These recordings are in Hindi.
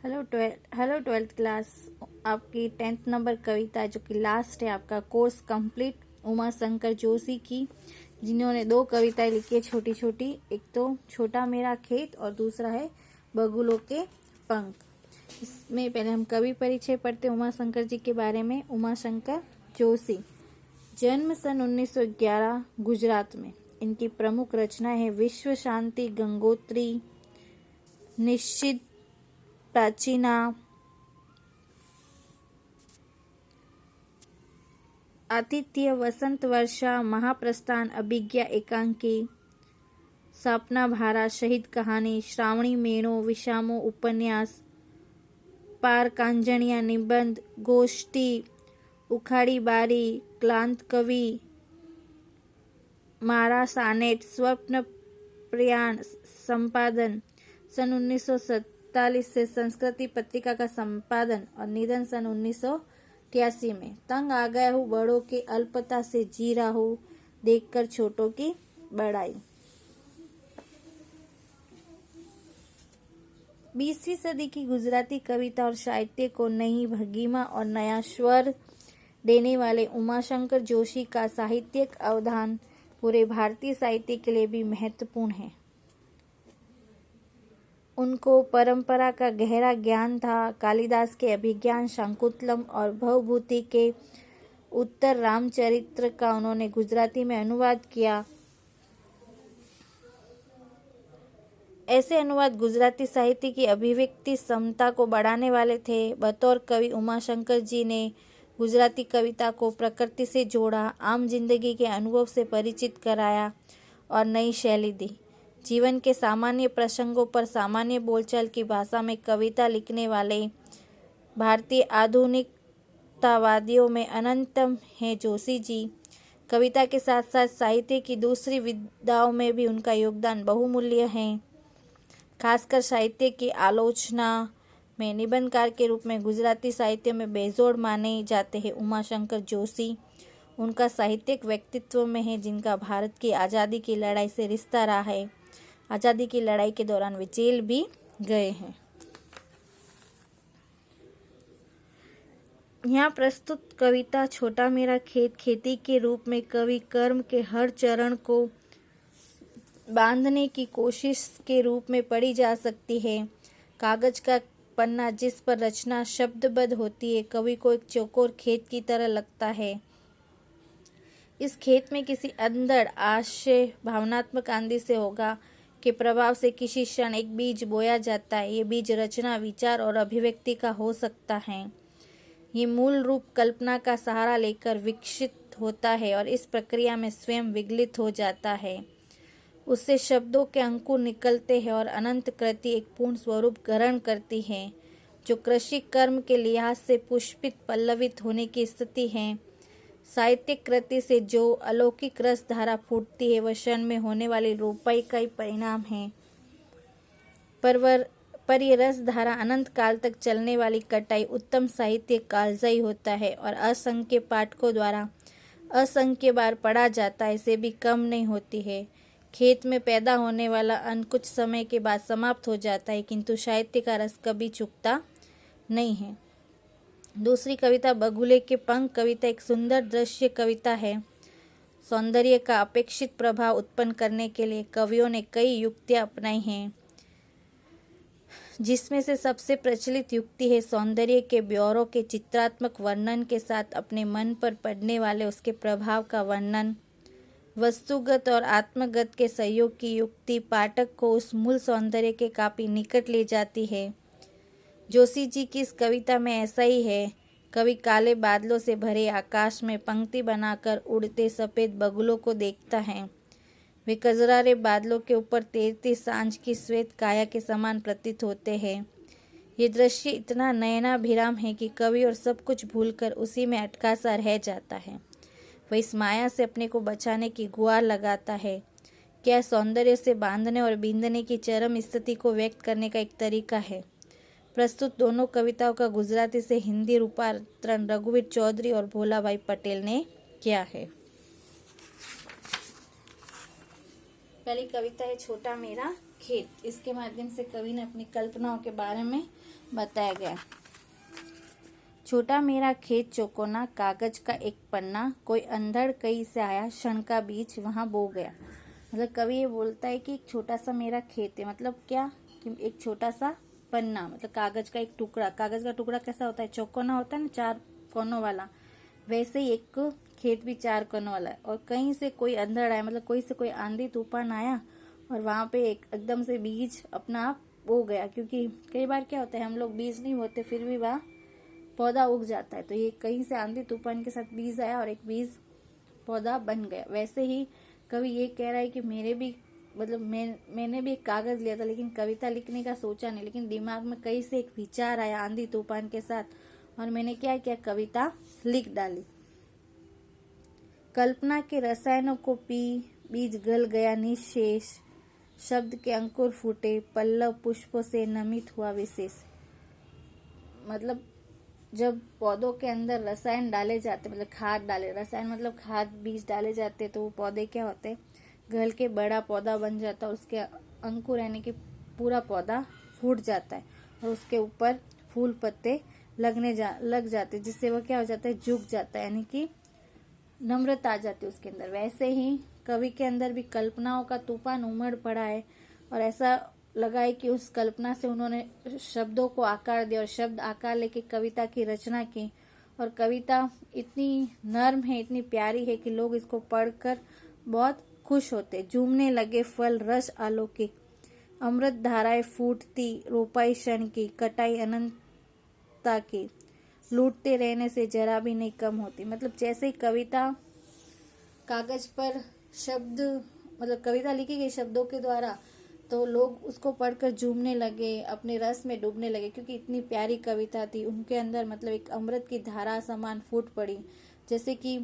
Hello twelfth class. आपकी 10th नंबर कविता जो कि लास्ट है आपका कोर्स कंप्लीट, उमा शंकर जोशी की, जिन्होंने 2 कविताएं लिखी है छोटी छोटी। एक तो छोटा मेरा खेत और दूसरा है बगुलों के पंख। इसमें पहले हम कवि परिचय पढ़ते उमा शंकर जी के बारे में। उमा शंकर जोशी, जन्म सन 1911 गुजरात में। इनकी प्रमुख रचना है विश्व शांति, गंगोत्री, निश्चित, प्राचीना, आतिथ्य, वसंत वर्षा, महाप्रस्थान, अभिज्ञा, एकांकी, सपना भारा, शहीद कहानी, श्रावणी मेणो, विषामो, उपन्यास, पार कांजणिया, निबंध, गोष्ठी, उखाड़ी बारी, क्लांत कवि, मारा सानेट, स्वप्न प्रयाण, संपादन सन 1947 से संस्कृति पत्रिका का संपादन और निधन सन 1983 में। तंग आ गया हूँ बड़ों के अल्पता से, जी रहा हूँ देखकर छोटों की बड़ाई। 20वीं सदी की गुजराती कविता और साहित्य को नई भंगिमा और नया स्वर देने वाले उमाशंकर जोशी का साहित्यिक अवदान पूरे भारतीय साहित्य के लिए भी महत्वपूर्ण है। उनको परंपरा का गहरा ज्ञान था। कालिदास के अभिज्ञान शाकुंतलम और भवभूति के उत्तर रामचरित्र का उन्होंने गुजराती में अनुवाद किया। ऐसे अनुवाद गुजराती साहित्य की अभिव्यक्ति क्षमता को बढ़ाने वाले थे। बतौर कवि उमाशंकर जी ने गुजराती कविता को प्रकृति से जोड़ा, आम जिंदगी के अनुभव से परिचित कराया और नई शैली दी। जीवन के सामान्य प्रसंगों पर सामान्य बोलचाल की भाषा में कविता लिखने वाले भारतीय आधुनिकतावादियों में अनंतम हैं जोशी जी। कविता के साथ साथ साहित्य की दूसरी विधाओं में भी उनका योगदान बहुमूल्य है। खासकर साहित्य की आलोचना में निबंधकार के रूप में गुजराती साहित्य में बेजोड़ माने जाते हैं उमाशंकर जोशी। उनका साहित्यिक व्यक्तित्व में है जिनका भारत की आज़ादी की लड़ाई से रिश्ता रहा है। आज़ादी की लड़ाई के दौरान वे जेल भी गए हैं। यहाँ प्रस्तुत कविता छोटा मेरा खेत खेती के रूप में कवि कर्म के हर चरण को बांधने की कोशिश के रूप में पढ़ी जा सकती है। कागज का पन्ना जिस पर रचना शब्दबद्ध होती है, कवि को एक चौकोर खेत की तरह लगता है। इस खेत में किसी अंधड़ आशय भावनात्मक आंधी से होगा के प्रभाव से किसी क्षण एक बीज बोया जाता है। ये बीज रचना, विचार और अभिव्यक्ति का हो सकता है। ये मूल रूप कल्पना का सहारा लेकर विकसित होता है और इस प्रक्रिया में स्वयं विगलित हो जाता है। उससे शब्दों के अंकुर निकलते हैं और अनंत कृति एक पूर्ण स्वरूप ग्रहण करती है, जो कृषि कर्म के लिहाज से पुष्पित पल्लवित होने की स्थिति है। साहित्यिक कृति से जो अलौकिक रस धारा फूटती है वह क्षण में होने वाली रोपाई का ही परिणाम है। पर यह रस धारा अनंत काल तक चलने वाली कटाई उत्तम साहित्य कालजयी होता है और असंख्य पाठकों द्वारा असंख्य बार पढ़ा जाता है से भी कम नहीं होती है। खेत में पैदा होने वाला अन्न कुछ समय के बाद समाप्त हो जाता है, किंतु साहित्य का रस कभी चूकता नहीं है। दूसरी कविता बगुले के पंख कविता एक सुंदर दृश्य कविता है। सौंदर्य का अपेक्षित प्रभाव उत्पन्न करने के लिए कवियों ने कई युक्तियां अपनाई हैं, जिसमें से सबसे प्रचलित युक्ति है सौंदर्य के ब्यौरों के चित्रात्मक वर्णन के साथ अपने मन पर पड़ने वाले उसके प्रभाव का वर्णन। वस्तुगत और आत्मगत के सहयोग की युक्ति पाठक को उस मूल सौंदर्य के काफी निकट ले जाती है। जोशी जी की इस कविता में ऐसा ही है। कवि काले बादलों से भरे आकाश में पंक्ति बनाकर उड़ते सफेद बगुलों को देखता है। वे कजरारे बादलों के ऊपर तैरती सांझ की श्वेत काया के समान प्रतीत होते हैं। ये दृश्य इतना नयनाभिराम है कि कवि और सब कुछ भूलकर उसी में अटका सा रह जाता है। वह इस माया से अपने को बचाने की गुहार लगाता है। क्या सौंदर्य से बांधने और बींधने की चरम स्थिति को व्यक्त करने का एक तरीका है। प्रस्तुत दोनों कविताओं का गुजराती से हिंदी रूपांतरण रघुवीर चौधरी और भोलाभाई पटेल ने किया है। पहली कविता है छोटा मेरा खेत। इसके माध्यम से कवि ने अपनी कल्पनाओं के बारे में बताया गया। छोटा मेरा खेत चौकोना, कागज का एक पन्ना, कोई अंधड़ कहीं से आया, क्षण का बीज वहां बो गया। मतलब कवि ये बोलता है कि एक छोटा सा मेरा खेत है, मतलब क्या कि एक छोटा सा पन्ना, मतलब कागज का एक टुकड़ा। कागज का टुकड़ा कैसा होता है, चौकोना होता है ना, 4 कोनों वाला। वैसे ही एक खेत भी 4 कोनों वाला है। और कहीं से कोई अंधड़ आया, मतलब कोई से कोई आंधी तूफान आया और वहां पे एकदम से बीज अपना आप बो गया। क्योंकि कई बार क्या होता है, हम लोग बीज नहीं बोते फिर भी वह पौधा उग जाता है। तो ये कहीं से आंधी तूफान के साथ बीज आया और एक बीज पौधा बन गया। वैसे ही कवि ये कह रहा है कि मेरे भी मतलब मैंने भी एक कागज लिया था, लेकिन कविता लिखने का सोचा नहीं, लेकिन दिमाग में कहीं से एक विचार आया आंधी तूफान के साथ और मैंने क्या किया, कविता लिख डाली। कल्पना के रसायनों को पी, बीज गल गया निशेष, शब्द के अंकुर फूटे, पल्लव पुष्पों से नमित हुआ विशेष। मतलब जब पौधों के अंदर रसायन डाले जाते, मतलब खाद डाले, रसायन मतलब खाद, बीज डाले जाते, तो वो पौधे क्या होते हैं, गल के बड़ा पौधा बन जाता है। उसके अंकुर यानी कि पूरा पौधा फूट जाता है और उसके ऊपर फूल पत्ते लग जाते, जिससे वो क्या हो जाता है, झुक जाता है, यानी कि नम्रता आ जाती है उसके अंदर। वैसे ही कवि के अंदर भी कल्पनाओं का तूफान उमड़ पड़ा है और ऐसा लगा है कि उस कल्पना से उन्होंने शब्दों को आकार दिया और शब्द आकार लेके कविता की रचना की। और कविता इतनी नर्म है, इतनी प्यारी है कि लोग इसको पढ़कर बहुत खुश होते। झूमने लगे फल रस अलौकिक, अमृत धाराएं फूटती, रोपाई क्षण की, कटाई अनंतता की, लूटते रहने से जरा भी नहीं कम होती। मतलब जैसे ही कविता कागज पर शब्द, मतलब कविता लिखी गई शब्दों के द्वारा, तो लोग उसको पढ़कर झूमने लगे, अपने रस में डूबने लगे, क्योंकि इतनी प्यारी कविता थी। उनके अंदर मतलब एक अमृत की धारा समान फूट पड़ी। जैसे कि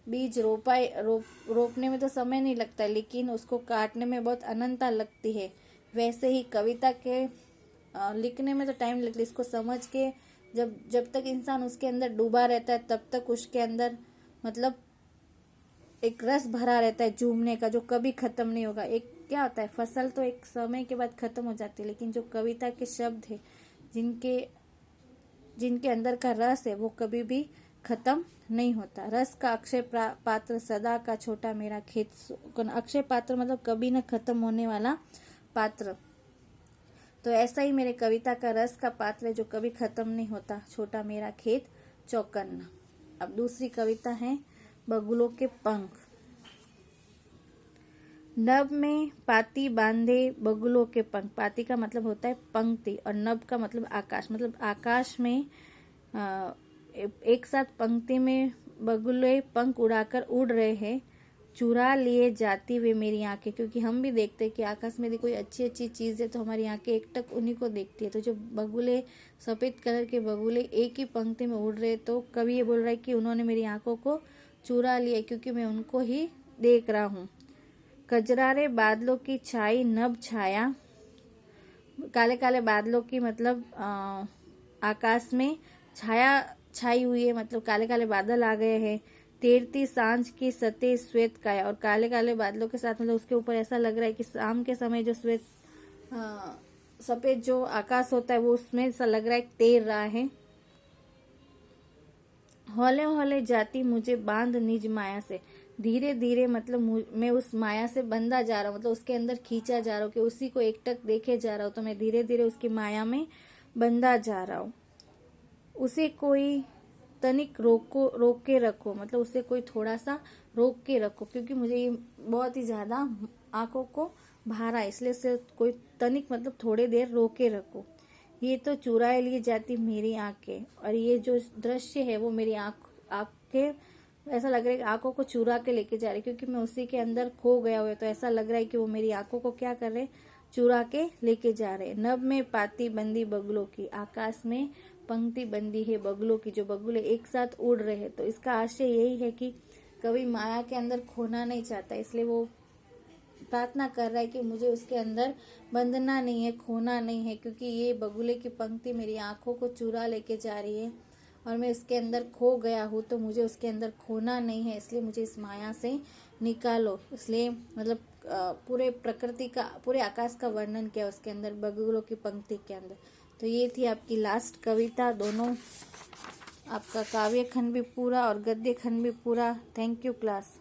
बीज रोपने में तो समय नहीं लगता, लेकिन उसको काटने में बहुत अनंतता लगती है। वैसे ही कविता के लिखने में तो टाइम लगता है, इसको समझ के जब तक इंसान उसके अंदर डूबा रहता है तब तक उसके अंदर मतलब एक रस भरा रहता है झूमने का, जो कभी खत्म नहीं होगा। एक क्या होता है, फसल तो एक समय के बाद खत्म हो जाती है, लेकिन जो कविता के शब्द है, जिनके अंदर का रस है, वो कभी भी खत्म नहीं होता। रस का अक्षय पात्र सदा का छोटा मेरा खेत, अक्षय पात्र मतलब कभी न खत्म होने वाला पात्र। तो ऐसा ही मेरे कविता का रस का पात्र है जो कभी खत्म नहीं होता, छोटा मेरा खेत चौकन्ना। अब दूसरी कविता है बगुलों के पंख। नभ में पाती बांधे बगुलों के पंख, पाती का मतलब होता है पंक्ति और नभ का मतलब आकाश, मतलब आकाश में एक साथ पंक्ति में बगुले पंख उड़ाकर उड़ रहे हैं, चुरा लिए जाती वे मेरी आंखें। क्योंकि हम भी देखते हैं कि आकाश में यदि कोई अच्छी अच्छी चीज है तो हमारी आंखें एकटक उन्हीं को देखती है। तो जो बगुले, सफेद कलर के बगुले एक ही पंक्ति में उड़ रहे, तो कवि ये बोल रहा है कि उन्होंने मेरी आंखों को चुरा लिया, क्योंकि मैं उनको ही देख रहा हूँ। कजरारे बादलों की छाई नभ छाया, काले काले बादलों की मतलब आकाश में छाया छाई हुई है, मतलब काले काले बादल आ गए हैं। तैरती सांझ की सते श्वेत काया, और काले काले बादलों के साथ मतलब उसके ऊपर ऐसा लग रहा है कि शाम के समय जो श्वेत सफेद जो आकाश होता है वो उसमें ऐसा लग रहा है तैर रहा है। हौले हौले जाती मुझे बांध निज माया से, धीरे धीरे मतलब मैं उस माया से बंधा जा रहा हूँ, मतलब उसके अंदर खींचा जा रहा हूँ कि उसी को एकटक देखे जा रहा हूँ। तो मैं धीरे धीरे उसकी माया में बंधा जा रहा हूँ। उसे कोई तनिक रोक के रखो, मतलब उसे कोई थोड़ा सा रोक के रखो, क्योंकि मुझे ये बहुत ही ज्यादा आंखों को भारा है, इसलिए उसे कोई तनिक मतलब थोड़ी देर रोक के रखो। ये तो चुराए लिए जाती मेरी आंखें, और ये जो दृश्य है वो मेरी आंखें ऐसा लग रहा है कि आंखों को चुरा के लेके जा रहे, क्योंकि मैं उसी के अंदर खो गया हुआ। तो ऐसा लग रहा है कि वो मेरी आंखों को क्या कर रहे, चुरा के लेके जा रहे। नभ में पाती बंदी बगुलों की, आकाश में पंक्ति बंदी है बगुलों की, जो बगुले एक साथ उड़ रहे हैं। तो इसका आशय यही है कि कवि माया के अंदर खोना नहीं चाहता, इसलिए वो प्रार्थना कर रहा है कि मुझे उसके अंदर बंधना नहीं है, खोना नहीं है, क्योंकि ये बगुले की पंक्ति मेरी आंखों को चुरा लेके जा रही है और मैं उसके अंदर खो गया हूँ। तो मुझे उसके अंदर खोना नहीं है, इसलिए मुझे इस माया से निकालो। इसलिए मतलब पूरे प्रकृति का, पूरे आकाश का वर्णन किया उसके अंदर, बगुलों की पंक्ति के अंदर। तो ये थी आपकी लास्ट कविता। दोनों आपका काव्य खंड भी पूरा और गद्य खंड भी पूरा। Thank you class.